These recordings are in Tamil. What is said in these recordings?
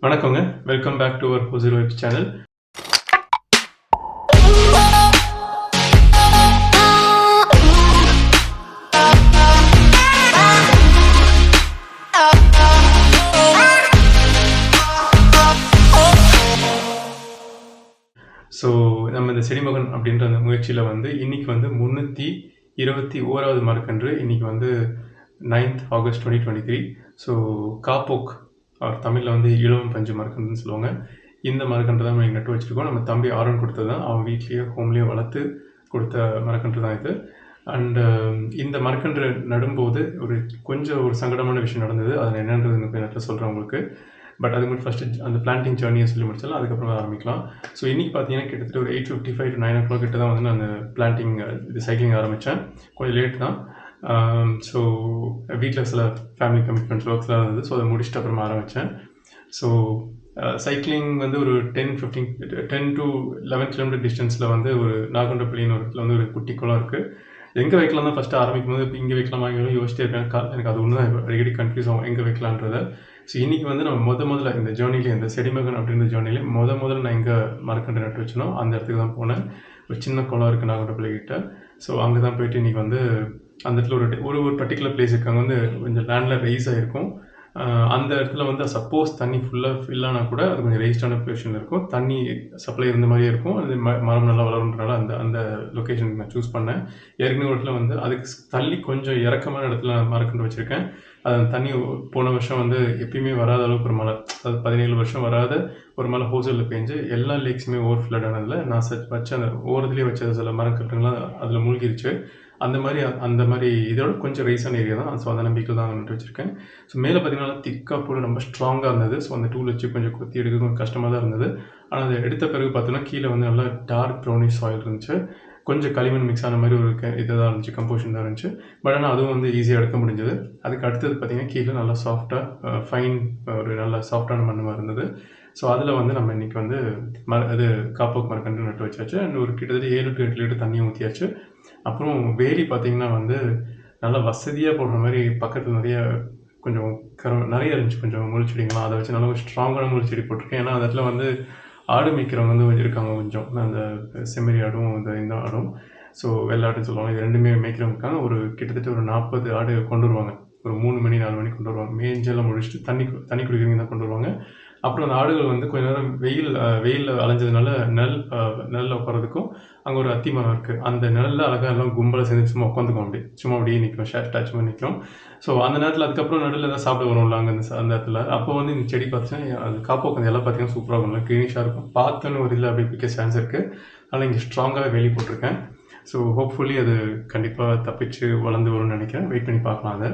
வணக்கங்க. Welcome back to our Hosur web channel. So நம்ம இந்த செடிமகன் அப்படின்ற அந்த முயற்சியில் வந்து இன்னைக்கு வந்து 321வது மரக்கன்று இன்னைக்கு வந்து 9th August 2023. ஸோ காப்போக் தமிழில் வந்து இளவம் பஞ்சு மரக்கன்றுன்னு சொல்லுவாங்க. இந்த மரக்கன்று தான் நம்ம நட்டு வச்சுருக்கோம். நம்ம தம்பி ஆரன் கொடுத்தது தான். அவன் வீட்லேயே ஹோம்லேயே வளர்த்து கொடுத்த மரக்கன்று தான் இது. அண்டு இந்த மரக்கன்று நடும்போது கொஞ்சம் ஒரு சங்கடமான விஷயம் நடந்தது. அது என்னன்றது இந்த நேரத்தில் சொல்கிறேன் உங்களுக்கு. பட் அதுக்கு மட்டும் ஃபஸ்ட்டு அந்த பிளான்டிங் ஜேர்னியை சொல்லி முடிச்சாலும் அதுக்கப்புறம் ஆரம்பிக்கலாம். ஸோ இன்றைக்கி பார்த்தீங்கன்னா கிட்டத்தட்ட ஒரு 8:55 to 9 o'clock கிட்ட தான் வந்து நான் பிளான்டிங் இது சைக்கிளிங் ஆரம்பித்தேன். கொஞ்சம் லேட் தான். ஸோ வீட்டில் சில ஃபேமிலி கமிட்மெண்ட்ஸ் ஒர்க்ஸ்லாம் இருந்தது. ஸோ அதை முடிச்சுட்டு அப்புறமா ஆரம்பித்தேன். ஸோ சைக்கிளிங் வந்து ஒரு 10 to 11 கிலோமீட்டர் டிஸ்டன்ஸில் வந்து ஒரு நாகண்டப்பள்ளின்னு ஒரு இடத்துல வந்து ஒரு குட்டி குளம் இருக்குது. எங்கே வைக்கலாம் தான் ஃபஸ்ட்டு ஆரம்பிக்கும் போது இப்போ இங்கே வைக்கலாமா இங்கே யோசிச்சிட்டே இருக்கேன். எனக்கு அது ஒன்று தான் அடிக்கடி கன்ஃபியூஸ் ஆகும் எங்கே வைக்கலான்றதை. ஸோ இன்றைக்கி வந்து நம்ம முதல்ல இந்த ஜேர்னிலே இந்த செடிமகன் அப்படின்ற ஜேர்னிலே முதல்ல நான் எங்கே மரக்கன்று நட்டு வச்சனோ அந்த இடத்துக்கு தான் போனேன். ஒரு சின்ன குளம் இருக்குது நாகண்டப்பள்ளிக்கிட்ட. ஸோ அங்கே தான் போயிட்டு இன்றைக்கி வந்து அந்த இடத்துல ஒரு பர்டிகுலர் பிளேஸ் இருக்காங்க வந்து கொஞ்சம் லேண்டில் ரைஸ் ஆகிருக்கும். அந்த இடத்துல வந்து சப்போஸ் தண்ணி ஃபுல்லாக ஃபில்லானா கூட அது கொஞ்சம் ரெய்ஸ்டான பொசிஷன் இருக்கும். தண்ணி சப்ளை இருந்த மாதிரியே இருக்கும். அது மரம் நல்லா வளருன்றனால அந்த அந்த லொக்கேஷனுக்கு நான் சூஸ் பண்ணேன். ஏற்கனவே ஒரு இடத்துல வந்து அதுக்கு தள்ளி கொஞ்சம் இறக்கமான இடத்துல மரக்கன்று வச்சுருக்கேன். அது தண்ணி போன வருஷம் வந்து எப்பயுமே வராத அளவுக்கு ஒரு மழை, அது 17 வருஷம் வராத ஒரு மழை ஹோசூரில் பெஞ்சு எல்லா லேக்ஸுமே ஓவர் ஃப்ளட் ஆனதில் நான் வச்ச அந்த ஓரத்துலேயே வச்ச சில மரக்கன்றுங்களாம் அதில் மூழ்கிருச்சு. அந்த மாதிரி இதோட கொஞ்சம் ரைஸான ஏரியா தான். ஸோ அந்த நம்பிக்கையில் தான் நட்டு வச்சுருக்கேன். ஸோ மேலே பார்த்தீங்கன்னா திக்காக போட்டு ரொம்ப ஸ்ட்ராங்காக இருந்தது. ஸோ அந்த டூல் வச்சு கொஞ்சம் கொத்தி எடுக்க கொஞ்சம் கஷ்டமாக தான் இருந்தது. ஆனால் அதை எடுத்த பிறகு பார்த்தோன்னா கீழே வந்து நல்லா டார்க் ப்ரௌனிஷ் சாயில் இருந்துச்சு. கொஞ்சம் களிமண் மிக்ஸ் ஆன மாதிரி ஒரு இதுதான் இருந்துச்சு, கம்போஷன் தான் இருந்துச்சு. பட் ஆனால் அதுவும் வந்து ஈஸியாக எடுக்க முடிஞ்சது. அதுக்கு அடுத்தது பார்த்தீங்கன்னா கீழே நல்லா சாஃப்டாக ஃபைன் ஒரு நல்ல சாஃப்டான மண் மாதிரி இருந்தது. ஸோ அதில் வந்து நம்ம இன்றைக்கி வந்து காப்போக் மரக்கன்று நட்டு வச்சாச்சு. அண்ட் ஒரு கிட்டத்தட்ட 7 to 8 லிட்டர் தண்ணியும் ஊற்றியாச்சு. அப்புறம் வேலி பார்த்தீங்கன்னா வந்து நல்லா வசதியாக போடுற மாதிரி பக்கத்தில் கொஞ்சம் நிறைய இருந்துச்சு கொஞ்சம் முள்செடிங்களாம். அதை வச்சு நல்லா ஸ்ட்ராங்கான முள்செடி போட்டிருக்கேன். ஏன்னா அந்த இடத்துல வந்து ஆடு மேய்க்கிறவங்க வந்து இருக்காங்க கொஞ்சம். அந்த செம்மறி ஆடும் இந்த ஆடும், ஸோ வெள்ளாடுன்னு சொல்லுவாங்க. இது ரெண்டுமே மேய்க்கிறவங்க இருக்காங்க. கிட்டத்தட்ட ஒரு 40 ஆடு கொண்டு வருவாங்க. ஒரு 3 மணி 4 மணிக்கு கொண்டு வருவாங்க. மேய்ஞ்செல்லாம் முடிச்சுட்டு தண்ணி குடிக்கிறவங்க தான் கொண்டு வருவாங்க. அப்புறம் அந்த ஆடுகள் வந்து கொஞ்ச நேரம் வெயிலில் அலைஞ்சதுனால நிழலில் உட்காரதுக்கும் அங்கே ஒரு அத்தி மரம் இருக்குது. அந்த நிழலில் அழகாக எல்லாம் கும்பலாக சேர்ந்து சும்மா உட்காந்துக்கும். சும்மா அப்படியே நிற்கும், ஸ்டாச்சு மாதிரி நிற்கும். ஸோ அந்த நேரத்தில் அதுக்கப்புறம் நடுவில் ஏதாவது சாப்பிட வரும்ல அங்கே அந்த இடத்துல. அப்போ வந்து இந்த செடி பார்த்தீங்கன்னா அது காப்போக்கு அந்த எல்லாம் பார்த்தீங்கன்னா சூப்பராக இருக்கும், க்ரீனிஷாக இருக்கும். பார்த்தோன்னு ஒரு இதில் அப்படியே பிக்க சான்ஸ் இருக்குது. அதனால் இங்கே ஸ்ட்ராங்காகவே வேலி போட்டிருக்கேன். ஸோ ஹோப்ஃபுல்லி அது கண்டிப்பாக தப்பிச்சு வளர்ந்து வரும்னு நினைக்கிறேன். வெயிட் பண்ணி பார்க்கலாம் அதை.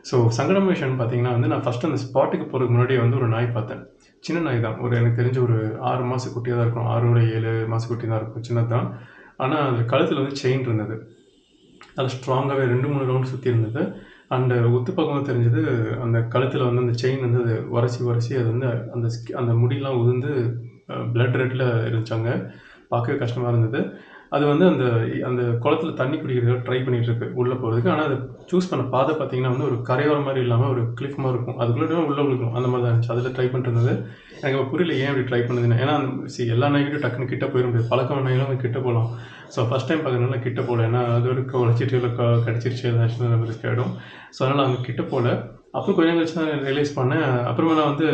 ஸோ சங்கடமான விஷயம்னு பார்த்தீங்கன்னா வந்து நான் ஃபஸ்ட்டு அந்த ஸ்பாட்டுக்கு போகிறதுக்கு முன்னாடியே வந்து ஒரு நாய் பார்த்தேன். சின்ன நாய் தான். எனக்கு தெரிஞ்ச ஒரு 6 மாத குட்டியாக தான் இருக்கும். 6 or 7 மாத குட்டி தான் இருக்கும். சின்னது தான். ஆனால் அது கழுத்தில் வந்து செயின் இருந்தது. அது ஸ்ட்ராங்காகவே 2-3 ரவுண்ட் சுற்றி இருந்தது. அண்ட் உத்து பக்கம் தெரிஞ்சது அந்த கழுத்தில் வந்து அந்த செயின் வந்து அது உரசி அது வந்து அந்த முடியெலாம் உதிர்ந்து பிளட் ரெட்டில் இருந்துச்சாங்க. பார்க்கவே கஷ்டமாக இருந்தது. அது வந்து அந்த அந்த குளத்துல தண்ணி குடிக்கிறதுக்காக ட்ரை பண்ணிகிட்டு இருக்கு உள்ளே போகிறதுக்கு. ஆனால் அது சூஸ் பண்ண பாதை பார்த்தீங்கன்னா வந்து ஒரு கரையோரம் மாதிரி இல்லாமல் ஒரு கிளிஃப் மாதிரி இருக்கும். அதுக்குள்ளே உள்ளே விழுக்கும் அந்த மாதிரி தான் இருந்துச்சு. அதில் ட்ரை பண்ணிட்டு இருந்தது. எனக்கு புரியல ஏன் அப்படி ட்ரை பண்ணுதுன்னு. ஏன்னா எல்லா நாய்கிட்டும் டக்குன்னு கிட்ட போயிட முடியாது. பழக்கமான நாய்களும் வந்து கிட்ட போகலாம். ஸோ ஃபஸ்ட் டைம் பார்க்கறதுனால கிட்ட போகல. ஏன்னா அது வரைக்கும் உழைச்சிட்டு இல்லை கடிச்சிருச்சு ஏதாச்சும் ரிஸ்க் ஆகிடும். ஸோ அதனால் அங்கே கிட்ட போகல. அப்புறம் கொஞ்சம் கழிச்சு தான் ரியலைஸ் பண்ணேன். அப்புறமா நான் வந்து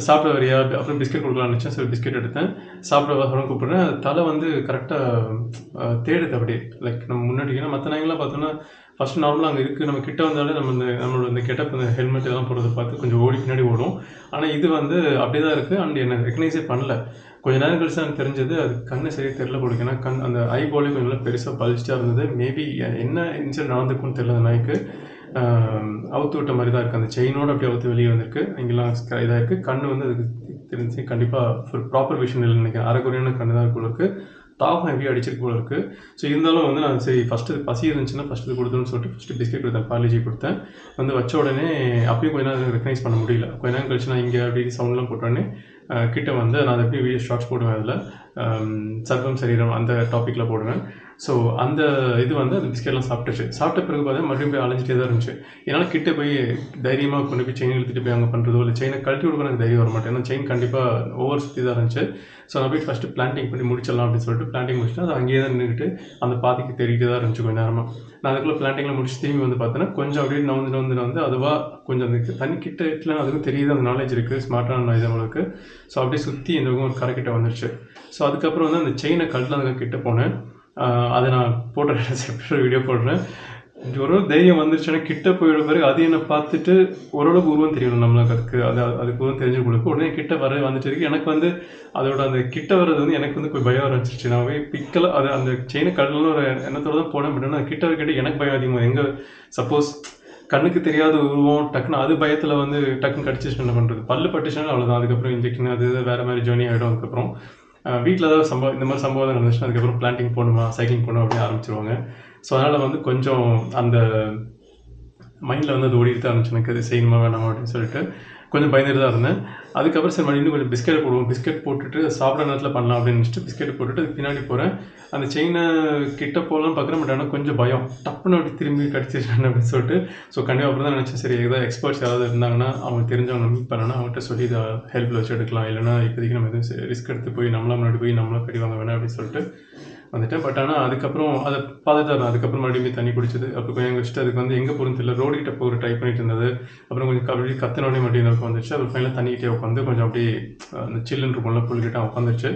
சாப்பிட வரியா, அப்புறம் பிஸ்கெட் கொடுக்கலான்னு நினச்சேன். சரி பிஸ்கெட் எடுத்தேன். சாப்பிட வரணும் கூப்பிட்றேன். தலை வந்து கரெக்டாக தேடுது அப்படியே. லைக் நம்ம முன்னாடி, ஏன்னா மற்ற நாய்கள்லாம் பார்த்தோன்னா ஃபஸ்ட்டு நார்மலாக அங்கே இருக்குது, நம்ம கிட்ட வந்தாலே நம்மளோட இந்த கெட்டப் இந்த ஹெல்மெட் இதெல்லாம் போடுறத பார்த்து கொஞ்சம் பின்னாடி ஓடும். ஆனால் இது வந்து அப்படியே தான் இருக்குது. அண்ட் என்னை ரெக்கக்னைஸே பண்ணல. கொஞ்சம் நேரம் கழிச்சு எனக்கு தெரிஞ்சது அது கண்ணு சரியாக தெரில போடுது. ஏன்னா அந்த ஐபாலே கொஞ்சம் நல்லா பெருசாக பலிச்சிட்டாக இருந்தது. மேபி என்ன இன்சிடென்ட் நடந்துக்குன்னு தெரியல அந்த நாய்க்கு. அவுத்து விட்ட மாதிரி தான் இருக்குது. அந்த செயினோடு அப்படியே அவுத்து வெளியே வந்திருக்கு. இங்கெல்லாம் இதாக இருக்குது. கண்ணு வந்து அதுக்கு தெரிஞ்சு கண்டிப்பாக ஒரு ப்ராப்பர் விஷன் இல்லைன்னு நினைக்கிறேன். அரைக்குறையான கண்ணு தான் போல இருக்குது. தாகம் எப்படி அடிச்சிருக்கு போல இருக்குது. ஸோ இருந்தாலும் வந்து நான் சரி ஃபஸ்ட்டு பசி இருந்துச்சுன்னா ஃபஸ்ட்டு கொடுத்துன்னு சொல்லிட்டு ஃபஸ்ட்டு பிஸ்கெட் கொடுத்தேன், பார்லேஜி கொடுத்தேன். வந்து வச்ச உடனே அப்பயும் கொஞ்ச நேரம் ரெக்கக்னைஸ் பண்ண முடியல. கொஞ்ச நேரம் கழிச்சு நான் இங்கே அப்படி சவுண்ட்லாம் போட்டோடனே கிட்ட வந்து நான் எப்படி வீடியோ ஷார்ட்ஸ் போடுவேன். அதில் சர்வம் சரீரம் அந்த டாப்பிக்கில் போடுவேன். ஸோ அந்த இது வந்து அந்த பிஸ்கெட்லாம் சாப்பிட்டுச்சு. சாப்பிட்ட பிறகு பார்த்தீங்கன்னா மறுபடியும் போய் அலைஞ்சிட்டே தான் இருந்துச்சு. என்னால் கிட்ட போய் தைரியமாக கொண்டு போய் செயின் இழுத்துட்டு போய் அங்கே பண்ணுறதோ, இல்லை செயினை கழட்டி விட எனக்கு தைரியம் வர மாட்டேன். ஏன்னா செயின் கண்டிப்பாக ஓவர் சுற்றி தான் இருந்துச்சு. ஸோ நான் போய் ஃபஸ்ட்டு பிளான்டிங் பண்ணி முடிச்சிடலாம் அப்படின்னு சொல்லிட்டு பிளான்டிங் முடிச்சுட்டு அது அங்கேயே தான் நின்றுக்கிட்டு அந்த பாதைக்கு தேடிட்டு தான் இருந்துச்சு கொஞ்சம் நேரமாக. நான் அதுக்குள்ளே பிளான்டிங்கில் முடிச்சு திரும்பி வந்து பார்த்தேன்னா கொஞ்சம் அப்படியே நவுந்து அதுவாக கொஞ்சம் அந்த தண்ணி கிட்ட எட்டலன்னு அதுக்கும் தெரியுது, அந்த நாலேஜ் இருக்குது, ஸ்மார்ட்டான இது நம்மளுக்கு. ஸோ அப்படியே சுற்றி இந்த ஒரு கரைக்கிட்ட வந்துருச்சு. ஸோ அதுக்கப்புறம் வந்து அந்த செயினை கழட்டலாம் கிட்ட போனேன். அதை நான் போடுறேன், செப்பரேட் வீடியோ போடுறேன். ஒரு தைரியம் வந்துருச்சுன்னா கிட்ட போயிட பிறகு அது என்னை பார்த்துட்டு ஓரளவுக்கு உருவம் தெரியணும் நம்மளுக்கு. அதுக்கு உருவம் தெரிஞ்ச கொடுக்கும். உடனே கிட்ட வந்துட்டு இருக்கு. எனக்கு வந்து அதோட அந்த கிட்ட வர்றது வந்து எனக்கு வந்து கொஞ்சம் பயம் ஆரம்பிச்சிருச்சு. நான் போய் பிக்கல அது அந்த செயினை கடலில் ஒரு எண்ணத்தோட தான் போனேன். பட் ஆனால் கிட்ட கிட்ட எனக்கு பயம் அதிகமாக. எங்கே சப்போஸ் கண்ணுக்கு தெரியாத உருவம் டக்குன்னு அது பயத்தில் வந்து டக்குன்னு கடிச்சிச்சு என்ன பண்ணுறது? பல்லு பட்டுச்சுன்னா அவ்வளோதான். அதுக்கப்புறம் இன்ஜெக்ஷன் அது வேறு மாதிரி ஜேர்னி ஆகிடும். அதுக்கப்புறம் வீட்டில் ஏதாவது இந்த மாதிரி சம்பவம் நடந்துச்சுன்னா அதுக்கப்புறம் பிளான்டிங் போகணுமா, சைக்கிளிங் போகணும் அப்படின்னு ஆரம்பிச்சிருவாங்க. ஸோ அதனால் வந்து கொஞ்சம் அந்த மைண்டில் வந்து அது ஓடிட்டு தான் இருந்துச்சு. எனக்கு அது செய்யணுமா வேணாமா அப்படின்னு சொல்லிட்டு கொஞ்சம் பயந்துட்டு தான் இருந்தேன். அதுக்கப்புறம் சரி மறுபடியும் கொஞ்சம் பிஸ்கெட் போடுவோம், பிஸ்கெட் போட்டுட்டு சாப்பிட்ற நேரத்தில் பண்ணலாம் அப்படின்னு நினச்சிட்டு பிஸ்கெட் போட்டுட்டு அதுக்கு பின்னாடி போகிறேன். அந்த செயினை கிட்ட போகலான்னு பார்க்குறேன். பட் ஆனால் கொஞ்சம் பயம், டப்புன்னு அப்படி திரும்பி கடிச்சிருச்சேன் அப்படின்னு சொல்லிட்டு. ஸோ கண்டிப்பாக அப்புறம் தான் நினச்சேன், சரி ஏதாவது எக்ஸ்பர்ட்ஸ் யாராவது இருந்தாங்கன்னா அவங்க தெரிஞ்சவங்க மீட் பண்ணனா அவங்ககிட்ட சொல்லி இதை ஹெல்ப்பில் வச்சு எடுக்கலாம். இல்லைனா இப்போதைக்கு நம்ம எதுவும் ரிஸ்க் எடுத்து போய் நம்மளா முன்னாடி போய் நம்மளா கடி வாங்க வேணாம் அப்படின்னு சொல்லிட்டு வந்துட்டேன். பட் ஆனால் அதுக்கப்புறம் அதை பார்த்துட்டு இருந்தேன். அதுக்கப்புறம் மறுபடியும் தண்ணி குடிச்சது. அப்புறம் கொஞ்சம் வச்சுட்டு அதுக்கு வந்து எங்கே போகிறதுன்னு தெரியல, ரோடு கிட்ட போகிற ட்ரை பண்ணிட்டு இருந்தது. அப்புறம் கொஞ்சம் அப்படி கத்தினோடனே மறுபடியும் எனக்கு வந்துச்சு. அப்புறம் ஃபைனலாக தண்ணிக்கிட்டே உட்காந்து கொஞ்சம் அப்படியே அந்த சில்லுன்னு இருக்கும்ல புல்கிட்ட உட்காந்துச்சு.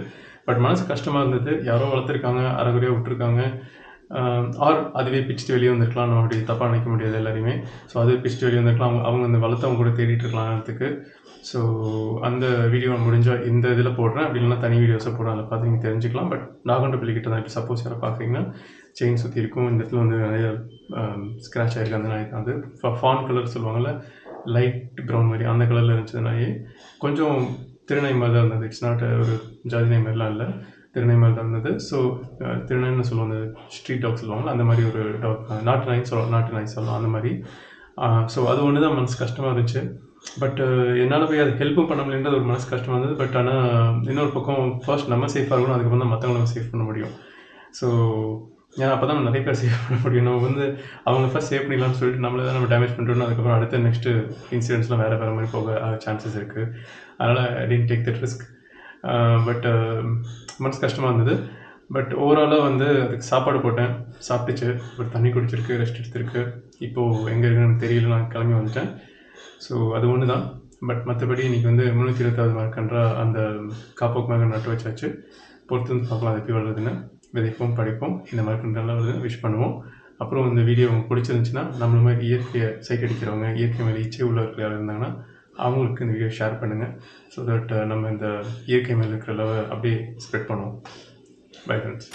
பட் மனசு கஷ்டமாக இருந்தது. யாரோ வளர்த்துருக்காங்க, அரைகுறையாக விட்டுருக்காங்க. ஆர் அதுவே பிச்சுட்டு வெளியே வந்திருக்கலாம். நம்ம அப்படி தப்பாக நினைக்க முடியாது எல்லாரையுமே. ஸோ அதுவே பிச்சுட்டு வெளியே வந்திருக்கலாம். அவங்க அந்த வளர்த்தவங்க கூட தேடிட்டு இருக்கலாம் நேரத்துக்கு. ஸோ அந்த வீடியோ முடிஞ்சால் இந்த இதில் போடுறேன். அப்படி இல்லைனா தனி வீடியோஸை போடுறேன். அதில் பார்த்து நீங்கள் தெரிஞ்சுக்கலாம். பட் நாகண்டப்பள்ளி கிட்ட தான் இப்போ சப்போஸ் யாரை பார்க்குறீங்கன்னா செயின் சுற்றி இருக்கும். இந்த இடத்துல வந்து நிறைய ஸ்க்ராட்ச் ஆகிருக்கு. அந்த நாய் தான் அது. ஃபான் கலர் சொல்லுவாங்கள்ல, லைட் ப்ரௌன் மாதிரி அந்த கலரில் இருந்துச்சு நாய். கொஞ்சம் திருநாய் மாதிரி தான் இருந்தது. இட்ஸ் நாட் ஒரு ஜாதி நாய் மாதிரிலாம் இல்லை, திருநாய் மாதிரி தான் இருந்தது. ஸோ திருநாய்னு சொல்லுவாங்க, ஸ்ட்ரீட் டாக் சொல்லுவாங்கள்ல அந்த மாதிரி ஒரு டாக், நாட்டு நாய் சொல்லலாம் அந்த மாதிரி. ஸோ அது ஒன்று தான் மனசு கஷ்டமாக இருந்துச்சு. பட் என்னால் போய் அது ஹெல்ப்பும் பண்ண முடியலன்றது ஒரு மனசு கஷ்டமாக இருந்தது. பட் ஆனால் இன்னொரு பக்கம் ஃபர்ஸ்ட் நம்ம சேஃபாக இருக்கணும், அதுக்கப்புறம் தான் மற்றவங்க நம்ம சேஃப் பண்ண முடியும். ஸோ ஏன்னா அப்போ தான் நிறைய பேர் சேவ் பண்ண முடியும். நம்ம வந்து அவங்க ஃபர்ஸ்ட் சேவ் பண்ணிடலாம்னு சொல்லிட்டு நம்மளை தான் நம்ம டேமேஜ் பண்ணுறோம்னா அதுக்கப்புறம் அடுத்த நெக்ஸ்ட்டு இன்சிடென்ட்ஸ்லாம் வேறு மாதிரி போக சான்சஸ் இருக்குது. அதனால் I didn't take that risk. But மனசு கஷ்டமாக இருந்தது. பட் ஓவராலாக வந்து அதுக்கு சாப்பாடு போட்டேன், சாப்பிட்டுச்சு. ஒரு தண்ணி குடிச்சிருக்கு, ரெஸ்ட் எடுத்துருக்கு. இப்போது எங்கே இருக்குன்னு எனக்கு தெரியல, நான் கிளம்பி வந்துட்டேன். ஸோ அது ஒன்று தான். பட் மற்றபடி இன்றைக்கி வந்து 326 மார்க்கன்ற அந்த காப்போக் மார்க்கன் நட்டு வச்சாச்சு. பொறுத்து வந்து பார்க்கலாம் அது எப்படி வளருதுன்னு. விதைப்போம், படிப்போம். இந்த மார்க்கன் நல்லா வருதுன்னு விஷ் பண்ணுவோம். அப்புறம் இந்த வீடியோ உங்களுக்கு பிடிச்சிருந்துச்சுன்னா நம்மள மாதிரி இயற்கையை சைட் அடிக்கிறவங்க, இயற்கை மேலே இச்சை உள்ளவர்கள் யாராவது இருந்தாங்கன்னா அவங்களுக்கு இந்த வீடியோ ஷேர் பண்ணுங்கள். ஸோ தட் நம்ம இந்த இயற்கை மேலே இருக்கிற லவ் அப்படியே ஸ்ப்ரெட் பண்ணுவோம். Bye friends.